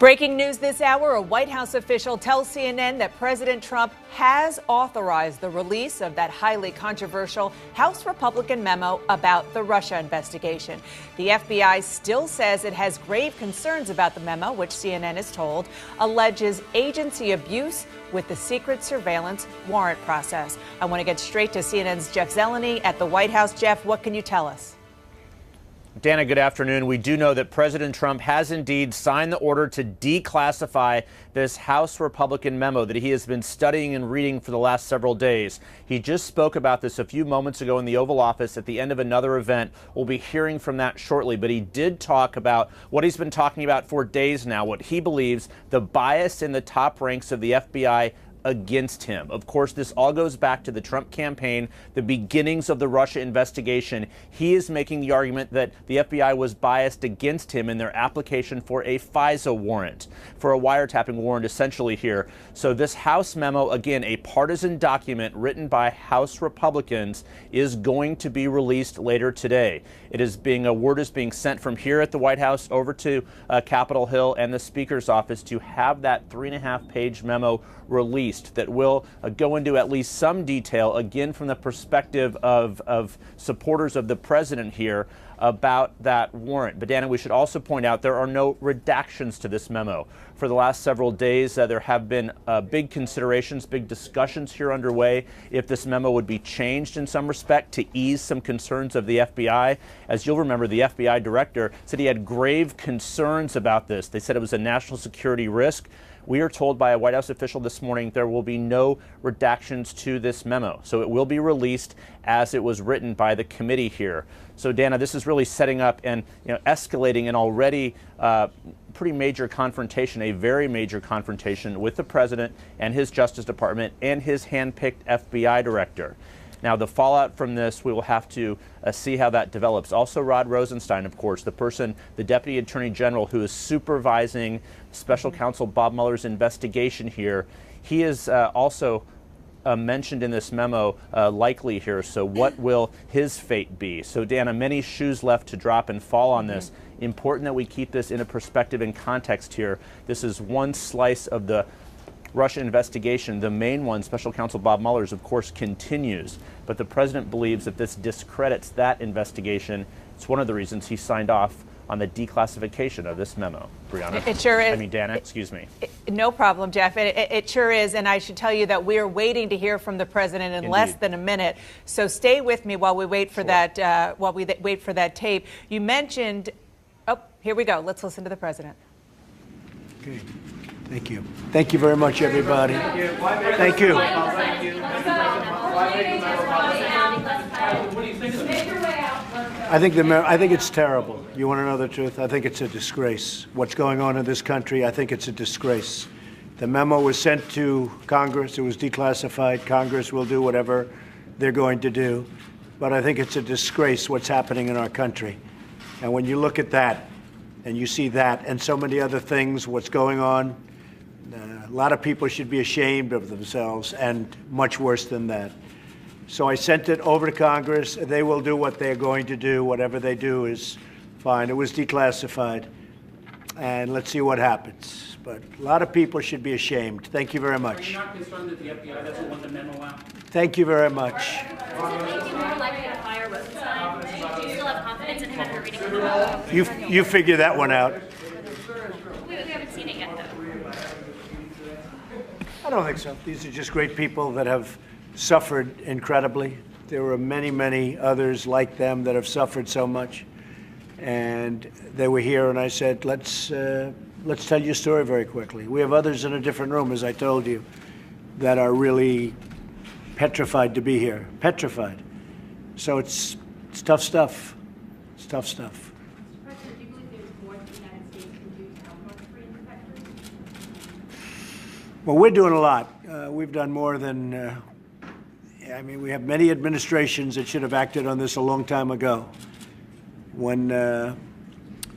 Breaking news this hour, a White House official tells CNN that President Trump has authorized the release of that highly controversial House Republican memo about the Russia investigation. The FBI still says it has grave concerns about the memo, which CNN is told alleges agency abuse with the secret surveillance warrant process. I want to get straight to CNN's Jeff Zeleny at the White House. Jeff, what can you tell us? Dana, good afternoon. We do know that President Trump has indeed signed the order to declassify this House Republican memo that he has been studying and reading for the last several days. He just spoke about this a few moments ago in the Oval Office at the end of another event. We'll be hearing from that shortly, but he did talk about what he's been talking about for days now, what he believes the bias in the top ranks of the FBI against him. Of course, this all goes back to the Trump campaign, the beginnings of the Russia investigation. He is making the argument that the FBI was biased against him in their application for a FISA warrant, for a wiretapping warrant essentially here. So this House memo, again, a partisan document written by House Republicans, is going to be released later today. Word is being sent from here at the White House over to Capitol Hill and the Speaker's office to have that 3.5-page memo released that will go into at least some detail, again, from the perspective of supporters of the president here about that warrant. But, Dana, we should also point out there are no redactions to this memo. For the last several days, there have been big considerations, big discussions here underway if this memo would be changed in some respect to ease some concerns of the FBI. As you'll remember, the FBI director said he had grave concerns about this. They said it was a national security risk. We are told by a White House official this morning there will be no redactions to this memo. So it will be released as it was written by the committee here. So, Dana, this is really setting up and escalating an already pretty major confrontation, a very major confrontation with the president and his Justice Department and his hand-picked FBI director. Now, the fallout from this, we will have to see how that develops. Also, Rod Rosenstein, of course, the Deputy Attorney General who is supervising Special Counsel Bob Mueller's investigation here, he is also mentioned in this memo likely here. So what will his fate be? So, Dana, many shoes left to drop and fall on this. Important that we keep this in a perspective and context here. This is one slice of the Russia investigation. The main one, Special Counsel Bob Mueller's, of course, continues. But the president believes that this discredits that investigation. It's one of the reasons he signed off on the declassification of this memo. Brianna? It sure is. I mean, Dana, excuse me. No problem, Jeff. It sure is. And I should tell you that we are waiting to hear from the president in less than a minute. So stay with me while we wait for that. While we wait for that tape. You mentioned. Oh, here we go. Let's listen to the president. Okay. Thank you. Thank you very much, everybody. Thank you. I think it's terrible. You want to know the truth? I think it's a disgrace. What's going on in this country, I think it's a disgrace. The memo was sent to Congress. It was declassified. Congress will do whatever they're going to do. But I think it's a disgrace what's happening in our country. And when you look at that and you see that and so many other things, what's going on, a lot of people should be ashamed of themselves, and much worse than that. So I sent it over to Congress. They will do what they're going to do. Whatever they do is fine. It was declassified, and let's see what happens. But a lot of people should be ashamed. Thank you very much. Are you not concerned that the FBI doesn't want the memo out? Thank you very much. Does it make you more likely to fire Rosenstein? Do you still have confidence in him after reading the memo? You figure that one out. We haven't seen it yet, though. I don't think so. These are just great people that have suffered incredibly. There were many, many others like them that have suffered so much. And they were here, and I said, let's tell you a story very quickly. We have others in a different room, as I told you, that are really petrified to be here. Petrified. So it's tough stuff. It's tough stuff. President, do you believe there's more the United States can do to help North Korean defectors? Well, we're doing a lot. We've done more than, we have many administrations that should have acted on this a long time ago. When it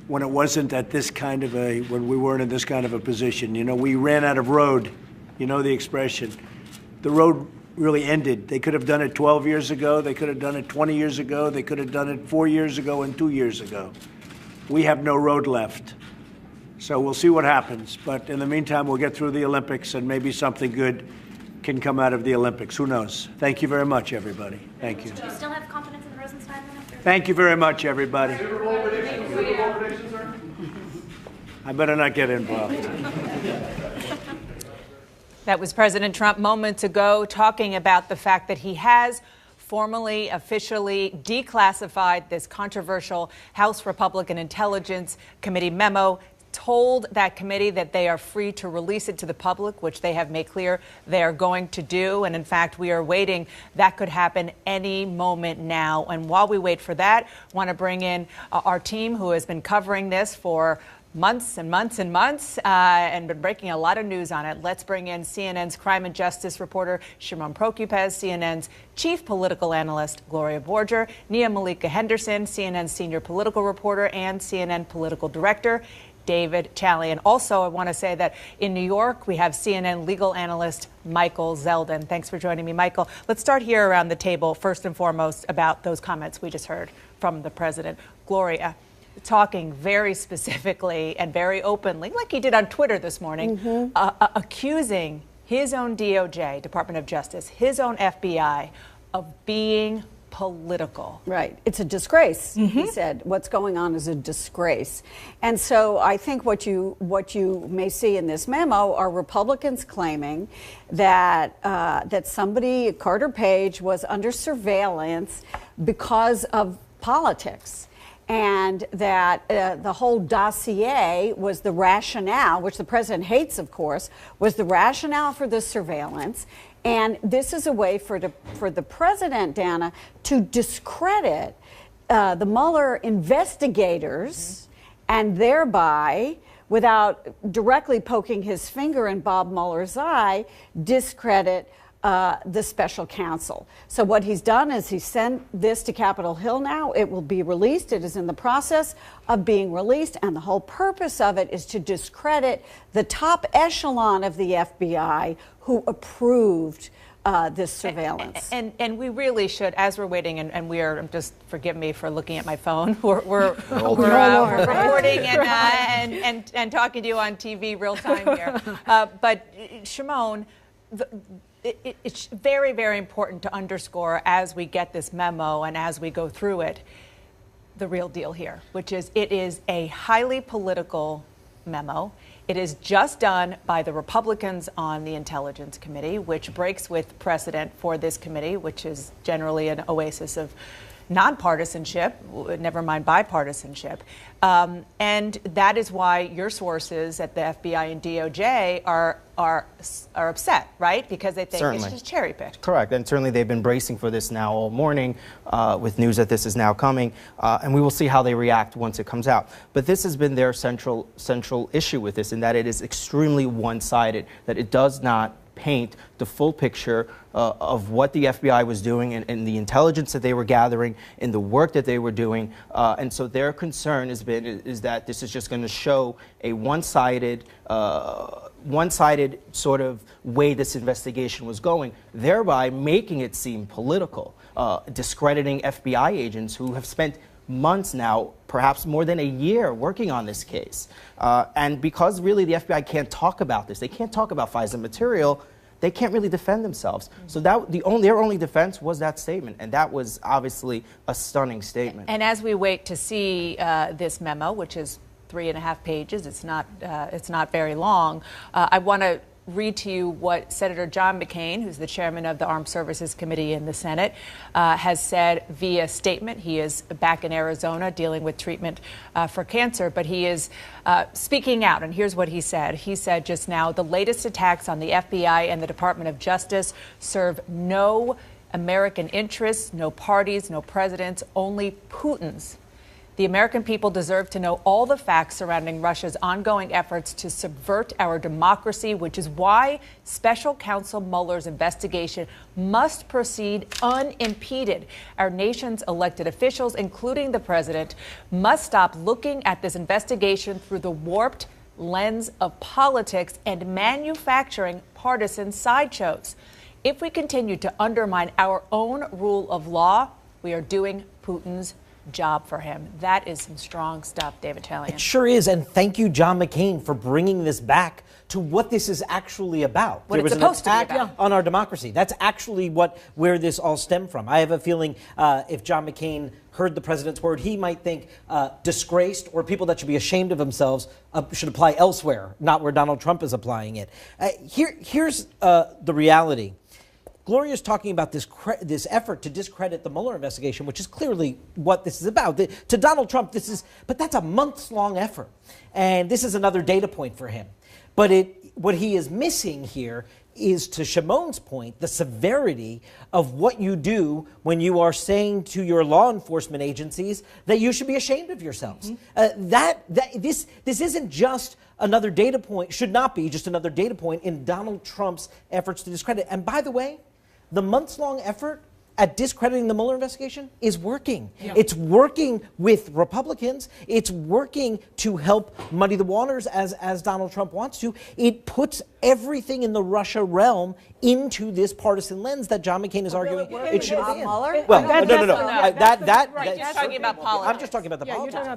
wasn't at this kind of when we weren't in this kind of a position. You know, we ran out of road. You know the expression. The road really ended. They could have done it 12 years ago. They could have done it 20 years ago. They could have done it 4 years ago and 2 years ago. We have no road left. So we'll see what happens. But in the meantime, we'll get through the Olympics, and maybe something good can come out of the Olympics. Who knows? Thank you very much, everybody. Thank you. Do you still have confidence in the Rosenstein then? Thank you very much, everybody. I better not get involved. That was President Trump moments ago talking about the fact that he has formally, officially declassified this controversial House Republican Intelligence Committee memo, told that committee that they are free to release it to the public, which they have made clear they are going to do. And in fact, we are waiting. That could happen any moment now. And while we wait for that, I want to bring in our team who has been covering this for months and months and months and been breaking a lot of news on it. Let's bring in CNN's crime and justice reporter, Shimon Prokupecz, CNN's chief political analyst, Gloria Borger, Nia Malika Henderson, CNN's senior political reporter and CNN political director, David Chalian. Also, I want to say that in New York, we have CNN legal analyst Michael Zeldin. Thanks for joining me, Michael. Let's start here around the table, first and foremost, about those comments we just heard from the president. Gloria, talking very specifically and very openly, like he did on Twitter this morning, accusing his own DOJ, Department of Justice, his own FBI, of being political. Right. It's a disgrace, he said. What's going on is a disgrace. And so I think what you may see in this memo are Republicans claiming that that somebody, Carter Page, was under surveillance because of politics. And that the whole dossier was the rationale, which the president hates, of course, was the rationale for the surveillance. And this is a way for the president, Dana, to discredit the Mueller investigators and thereby, without directly poking his finger in Bob Mueller's eye, discredit the special counsel. So what he's done is he sent this to Capitol Hill now. It will be released. It is in the process of being released. And the whole purpose of it is to discredit the top echelon of the FBI who approved this surveillance. And we really should, as we're waiting, and we are, just forgive me for looking at my phone, we're reporting and talking to you on TV real time here. But Shimon, it's very, very important to underscore as we get this memo and as we go through it, the real deal here, which is it is a highly political memo. It is just done by the Republicans on the Intelligence Committee, which breaks with precedent for this committee, which is generally an oasis of nonpartisanship, never mind bipartisanship. And that is why your sources at the FBI and DOJ are upset, right? Because they think it's just cherry picked. Correct. And certainly they've been bracing for this now all morning with news that this is now coming. And we will see how they react once it comes out. But this has been their central issue with this, in that it is extremely one-sided, that it does not paint the full picture of what the FBI was doing and the intelligence that they were gathering and the work that they were doing. And so their concern is that this is just going to show a one-sided sort of way this investigation was going, thereby making it seem political, discrediting FBI agents who have spent months now, perhaps more than a year, working on this case. And because really the FBI can't talk about this, they can't talk about FISA material, they can't really defend themselves. So that their only defense was that statement, and that was obviously a stunning statement. And as we wait to see this memo, which is 3.5 pages, it's not very long, I want to read to you what Senator John McCain, who's the chairman of the Armed Services Committee in the Senate, has said via statement. He is back in Arizona dealing with treatment for cancer, but he is speaking out. And here's what he said. He said just now, the latest attacks on the FBI and the Department of Justice serve no American interests, no parties, no presidents, only Putin's. The American people deserve to know all the facts surrounding Russia's ongoing efforts to subvert our democracy, which is why Special Counsel Mueller's investigation must proceed unimpeded. Our nation's elected officials, including the president, must stop looking at this investigation through the warped lens of politics and manufacturing partisan sideshows. If we continue to undermine our own rule of law, we are doing Putin's job for him. That is some strong stuff, David Chalian. It sure is, and thank you, John McCain, for bringing this back to what this is actually about. What there it's was supposed an attack to be about. on our democracy. That's actually where this all stemmed from. I have a feeling if John McCain heard the president's word, he might think disgraced or people that should be ashamed of themselves should apply elsewhere, not where Donald Trump is applying it. Here's the reality. Gloria's talking about this effort to discredit the Mueller investigation, which is clearly what this is about. To Donald Trump, but that's a months-long effort. And this is another data point for him. But what he is missing here is, to Shimon's point, the severity of what you do when you are saying to your law enforcement agencies that you should be ashamed of yourselves. This isn't just another data point, should not be just another data point in Donald Trump's efforts to discredit. And by the way, the months-long effort at discrediting the Mueller investigation is working. Yeah. It's working with Republicans. It's working to help muddy the waters as Donald Trump wants to. It puts everything in the Russia realm into this partisan lens that John McCain is arguing it should be in. Mueller? Well, no. Right, you're talking about politics. I'm just talking about the politics.